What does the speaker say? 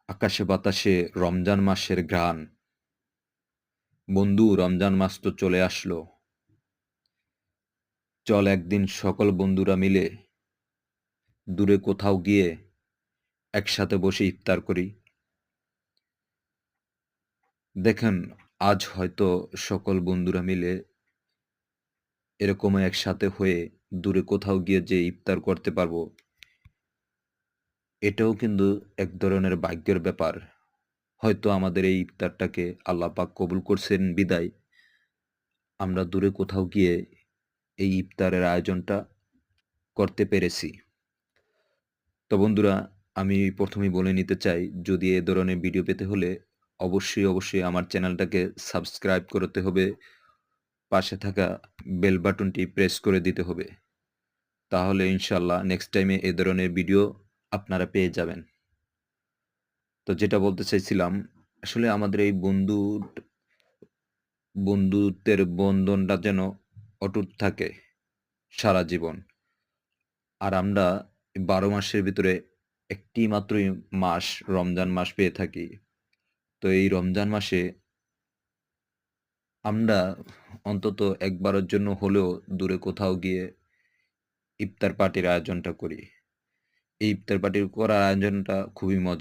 আকাশে বাতাসে রমজান মাসের ঘ্রাণ। বন্ধু, রমজান মাস তো চলে আসলো। চল একদিন সকল বন্ধুরা মিলে দূরে কোথাও গিয়ে একসাথে বসে ইফতার করি। দেখেন, আজ হয়তো সকল বন্ধুরা মিলে এরকম একসাথে হয়ে দূরে কোথাও গিয়ে যে ইফতার করতে পারবো, এটাও কিন্তু এক ধরনের ভাগ্যের ব্যাপার। হয়তো আমাদের এই ইফতারটাকে আল্লাহ পাক কবুল করছেন বিদায় আমরা দূরে কোথাও গিয়ে এই ইফতারের আয়োজনটা করতে পেরেছি। তো বন্ধুরা, আমি প্রথমেই বলে নিতে চাই, যদি এ ধরনের ভিডিও পেতে হলে অবশ্যই আমার চ্যানেলটাকে সাবস্ক্রাইব করতে হবে, পাশে থাকা বেল বাটনটি প্রেস করে দিতে হবে। তাহলে ইনশাআল্লাহ নেক্সট টাইমে এ ধরনের ভিডিও আপনারা পেয়ে যাবেন। তো যেটা বলতে চাইছিলাম, আসলে আমাদের এই বন্ধুত্বের বন্ধনটা যেন অটুট থাকে সারা জীবন। আর আমরা ১২ মাসের ভিতরে একটি মাত্রই মাস রমজান মাস পেয়ে থাকি। তো এই রমজান মাসে আমরা অন্তত একবারের জন্য হলেও দূরে কোথাও গিয়ে ইফতার পার্টির আয়োজনটা করি। এই ইফতার পার্টির করার আয়োজনটা খুবই মজার।